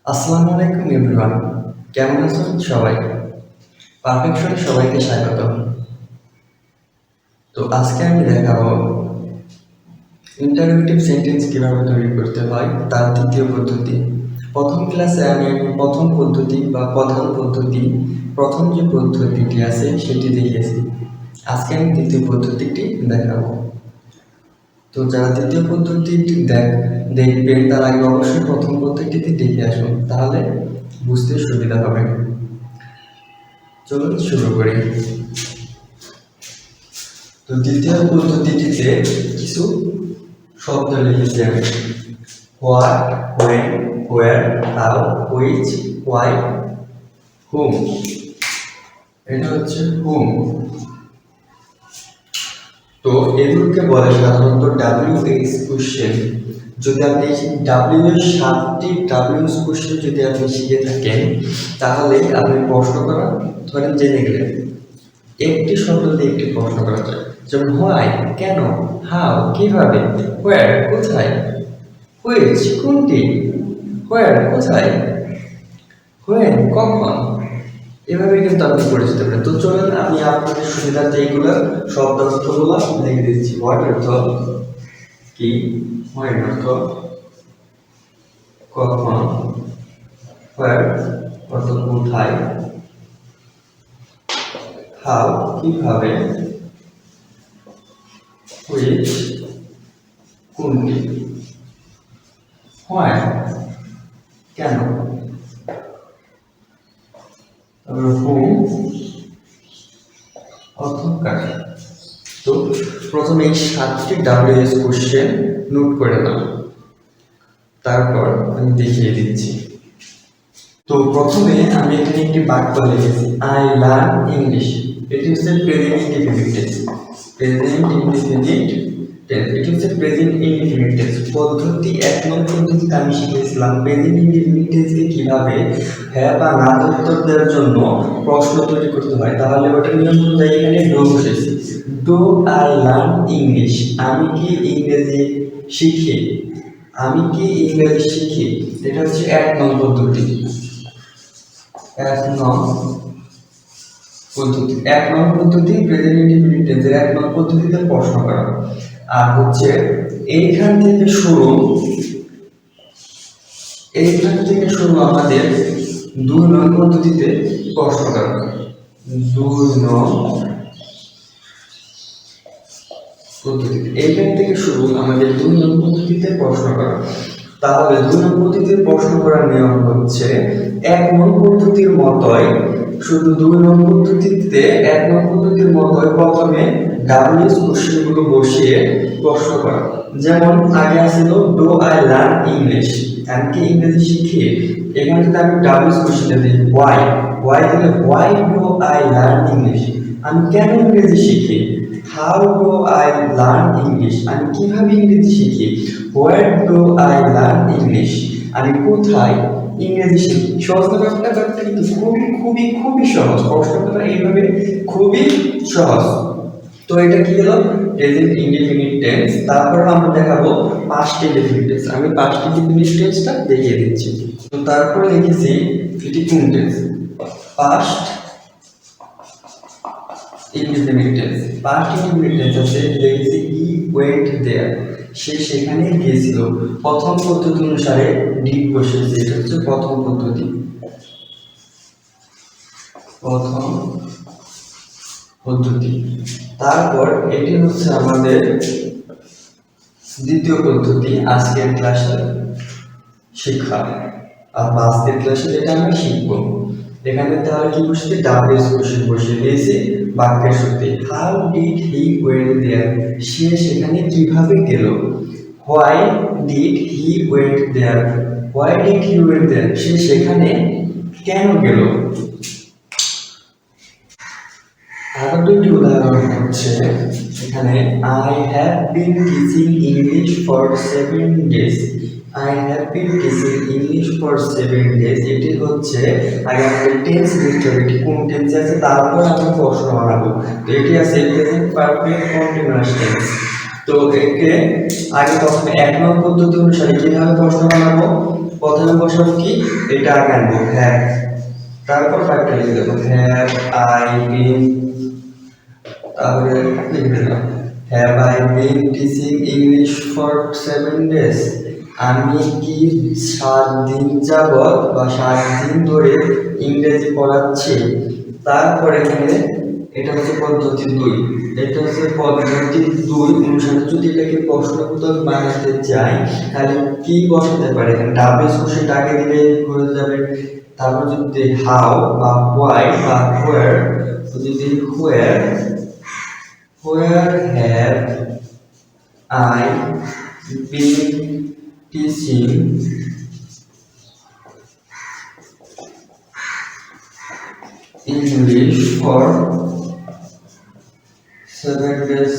আসসালামু আলাইকুম এভরিওয়ান, কেমন আছেন সবাই? পারফেকশনে সবাইকে স্বাগত। তো আজকে আমি দেখাবো ইন্টারোগেটিভ সেন্টেন্স কিভাবে তৈরি করতে হয় তার দ্বিতীয় পদ্ধতি। প্রথম ক্লাসে আমি প্রথম পদ্ধতি বা প্রধান পদ্ধতি, প্রথম যে পদ্ধতিটি আছে সেটি দেখিয়েছি। আজকে আমি দ্বিতীয় পদ্ধতিটি দেখাবো। তো যারা দ্বিতীয় পদ্ধতিটি দেখবেন তার আগে অবশ্যই প্রথম পদ্ধতিটি দেখে আসুন, তাহলে বুঝতে সুবিধা হবে। চলুন শুরু করি। তো দ্বিতীয় পদ্ধতিটিতে কিছু শব্দ লিখেছি আমি: what, when, where, how, which, why, whom. এটা হচ্ছে হুম। তো এগুলোকে বলে সাধারণত WH কোশ্চেন। যদি আপনি ডাব্লিউ এর 7টি WH কোশ্চেন যদি আপনি শিখে থাকেন, তাহলে আপনি প্রশ্ন করা ধরেন জেনে গেলেন। একটি শব্দ দিয়ে একটি প্রশ্ন করা যায়, যেমন হোয়াই কেন, হাউ কিভাবে, হোয়ার কোথায়, হুইচ কোনটি, হোয়ার কোথায়, হোয়েন কখন। এভাবে কিন্তু আপনি করে যেতে পারেন। তো চলুন আমি আপনাদের সুবিধার্থে এইগুলো শব্দ অর্থগুলো লিখে দিচ্ছি। হোয়াট অর্থ কি, হোয়েন অর্থ কখন, হোয়ার অর্থ কোথায়, হাউ কিভাবে, হুইচ কোনটি, হোয়াই কেন, তারপর হুম অর্থ কাকে। তো প্রথমে এই 7টি WH কোশ্চেন নোট করে নাও, তারপর আমি দেখিয়ে দিচ্ছি। তো প্রথমে আমি এখানে একটি বাক্য লিখেছি, আই লার্ন ইংলিশ। এটি হচ্ছে present indefinite tense. Present indefinite tense, এটি হচ্ছে প্রেজেন্ট ইনডিফিনিট টেন্স পদ্ধতি। 1 নং পদ্ধতিতে আমি শিখেছিলাম প্রেজেন্ট ইনডিফিনিট টেন্সকে কিভাবে হ্যাঁ বা না উত্তর দেওয়ার জন্য প্রশ্ন তৈরি করতে হয়। তাহলে ওটা নিয়ম অনুযায়ী এখানে ডো বসেছি। ডু আই লার্ন ইংলিশ, আমি কি ইংরেজি শিখি, আমি কি ইংরেজি শিখি। এটা হচ্ছে 1 নং পদ্ধতি। 1 নং পদ্ধতি, 1 নং পদ্ধতি প্রেজেন্ট ইনডিফিনিট টেন্সের 1 নং পদ্ধতিতে প্রশ্ন করা। আর হচ্ছে এইখান থেকে শুরু আমাদের 2 নং পদ্ধতিতে প্রশ্ন করা। 2 নং পদ্ধতিতে এইখান থেকে শুরু আমাদের 2 নং পদ্ধতিতে প্রশ্ন করা। তাহলে 2 নং পদ্ধতিতে প্রশ্ন করার নিয়ম হচ্ছে 1 নং পদ্ধতির মতোই, শুধু 2 নং পদ্ধতিতে 1 নং পদ্ধতির মতোই প্রথমে WH কোশ্চেনগুলো বসিয়ে প্রশ্ন করা। যেমন আগে আসছিল ডু আই লার্ন ইংলিশ, আমি কি ইংরেজি শিখি। এখানে যদি আমি WH কোশ্চেনটা দিই হোয়াই, দিলে why do I learn English, আমি কেন ইংরেজি শিখি। How do I learn English, আমি কিভাবে ইংরেজি শিখি। Where do I learn English, আমি কোথায় ইংরেজি শিখি। সহজ না ব্যাপারটা কিন্তু খুবই খুবই খুবই সহজ। প্রশ্ন করা এইভাবে খুবই সহজ। তো এটা কি হলো প্রেজেন্ট ইনডিফিনিট টেন্স। তারপর আমরা দেখাবো পাস্ট ইনডিফিনিট টেন্স। আমি পাস্ট ইনডিফিনিট টেন্সটা দেখিয়ে দিচ্ছি। তো তারপর লিখেছি এটি কোন tense, past indefinite tense. Past indefinite tense আছে লিখেছি হি ওয়েন্ট দেয়ার, সে সেখানে গিয়েছিল। প্রথম পদ্ধতি অনুসারে ডিড বসেছে, এটা হচ্ছে প্রথম পদ্ধতি। তারপর এটি হচ্ছে আমাদের দ্বিতীয় পদ্ধতি আজকের ক্লাসে শিক্ষা। আর আজকের ক্লাসে যেটা আমরা শিখবো, এখানে তাহলে কি বসেছে WH কোশ্চেন বসিয়ে দিয়েছি বাক্যের শুরুতে। How did he went there, সে সেখানে কিভাবে গেল। Why did he went there, why did he went there, সে সেখানে কেন গেল। আরো দুটি উদাহরণ হচ্ছে এখানে I have been teaching English for 7 days. I have been teaching English for 7 days, এটি হচ্ছে আগে আমাদের টেন্স লিখতে হবে, এটি কোন টেন্সে আছে, তারপর আমরা প্রশ্ন বানাবো। তো এটি আছে প্রেজেন্ট পারফেক্ট কন্টিনিউয়াস টেন্স। তো একে আগে প্রথমে 1 নং পদ্ধতি অনুসারে কিভাবে প্রশ্ন বানাবো, প্রথমে বসাবো কি, এটা আগে আনবো হ্যাভ, তারপর বাকিটা লিখে দেবো হ্যাভ আই বিন, তারপরে লিখে দিলাম have I been teaching English for 7 days, আমি কি 7 দিন যাবত বা 7 দিন ধরে ইংরেজি পড়াচ্ছি। তারপরে এখানে এটা হচ্ছে পদ্ধতি 2, এটা হচ্ছে পদ্ধতি 2 অনুসারে যদি এটাকে প্রশ্নবোধক বানাতে চাই তাহলে কি বসাতে পারে, এখানে ডাব্লিউ কোশ্চেন আগে দিলে হয়ে যাবে। তারপর যদি হাউ বা হোয়াই বা হোয়ার, যদি where have I been teaching English for 7 days,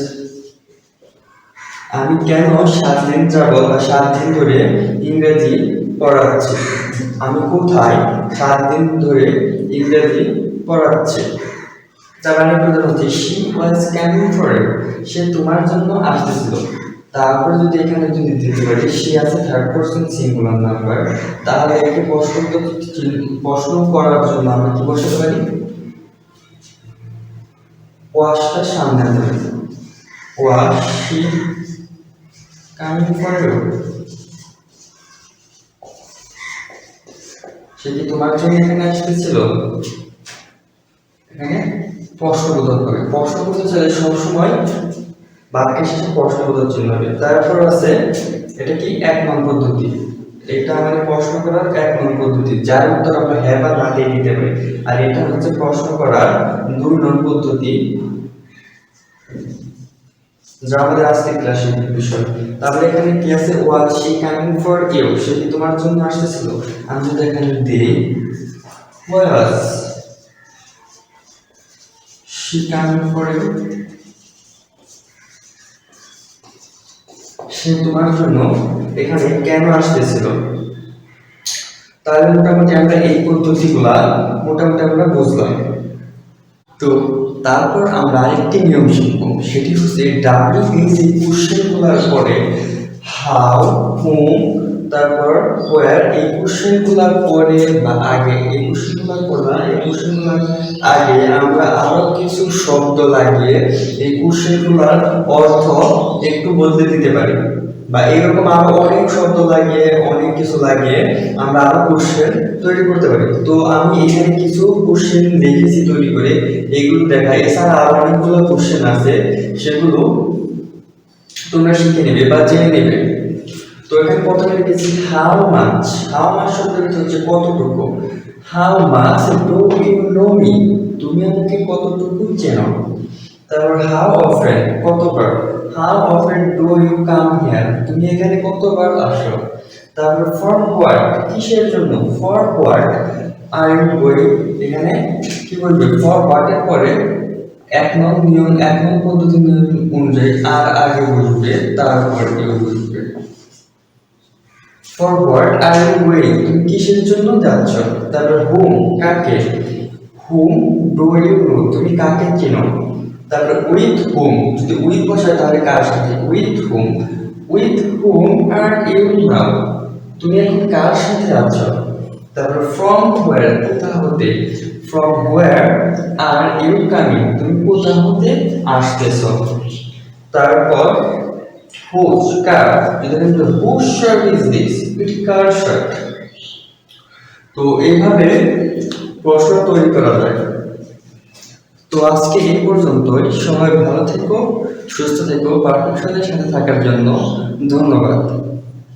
আমি কেন 7 দিন যাবত বা 7 দিন ধরে ইংরেজি পড়াচ্ছি, আমি কোথায় 7 দিন ধরে ইংরেজি পড়াচ্ছি। তার মানে প্রধান হচ্ছে she was coming for you, সে তোমার জন্য আসতেছিল। তারপর যদি এখানে যদি দিতে পারি she আছে থার্ড পারসন সিঙ্গুলার নাম্বার, তাহলে একে প্রশ্ন করার জন্য আমরা কি বসাতে পারি, ওয়াশটা সামনে আনতে পারি, wash she coming for you, সে কি তোমার জন্য এখানে আসতেছিল। এখানে প্রশ্নবোধক হবে, প্রশ্নবোধক ছেলে সবসময় বাক্যের শেষে প্রশ্নবোধক চিহ্ন হবে। তারপর আছে এটা কি 1 নং পদ্ধতি, এটা আমাদের প্রশ্ন করার 1 নং পদ্ধতি, যার উত্তর আমরা হ্যাঁ বা না দিয়ে দিতে পারি। আর এটা হচ্ছে প্রশ্ন করার 2 নং পদ্ধতি, যা আমাদের আজকে ক্লাসের বিষয়। তারপরে এখানে কি আছে, was she coming for you, সে কি তোমার জন্য আসতেছিল। আমি যদি এখানে দিই was she coming for you, সে তোমার জন্য এখানে কেন আসতেছিল। তাহলে মোটামুটি আমরা এই পদ্ধতিগুলা মোটামুটি আমরা বুঝলাম। তো তারপর আমরা আরেকটি নিয়ম শিখব, সেটি হচ্ছে WH এই কোশ্চেনগুলোর পরে হাউ, হুম, তারপর হোয়ার এই কোশ্চেনগুলোর পরে বা আগে, এই কোশ্চেনগুলোর পর না, এই কোশ্চেনগুলোর আগে আমরা আরো কিছু শব্দ লাগিয়ে এই কোশ্চেনগুলোর অর্থ একটু বদলে দিতে পারি, বা এরকম আরো অনেক শব্দ লাগিয়ে অনেক কিছু লাগিয়ে আমরা আরো কোশ্চেন তৈরি করতে পারি। তো আমি এখানে কিছু কোশ্চেন লিখেছি তৈরি করে, এগুলো দেখাই। এছাড়া আরো অনেকগুলো কোশ্চেন আছে, সেগুলো তোমরা শিখে নেবে বা জেনে নেবে। তো এখানে প্রথমে লিখেছি হাউ মাচ, হাউ মাচ শব্দটি হচ্ছে কতটুকু, how much do you know me, তুমি আমাকে কতটুকু চেনো। তারপর হাউ অফেন কতবার, how often do you come here, তুমি এখানে কতবার আসো। তারপর ফর হোয়াট কিসের জন্য, for what are you going, এখানে কি বলবে, ফর হোয়াট এর পরে 1 নং নিয়ম, 1 নং পদ্ধতি নিয়ম অনুযায়ী আর আগে বসবে, তারপর ইউ বসবে। For what are you going, তুমি কিসের জন্য যাচ্ছ। তারপর হুম কাকে, হুম ডু ইউ নো, তুমি কাকে চেনো। তারপর উইথ হুম, যদি উইথ বসায় তাহলে কার সাথে, উইথ হুম আর ইউ নাও, তুমি এখন কার সাথে আছো। তারপর ফ্রম হোয়ার কোথা হতে, from where are you coming, তুমি কোথা হতে আসতেছো। তারপর হুজ কার, যদি হুজ শার্ট ইজ দিস, এটি কার শার্ট। তো এইভাবে প্রশ্ন তৈরি করা যায়। তো আজকে এই পর্যন্তই, সবাই ভালো থেকো, সুস্থ থেকো, পাঠ্যক্রমের সাথে থাকার জন্য ধন্যবাদ।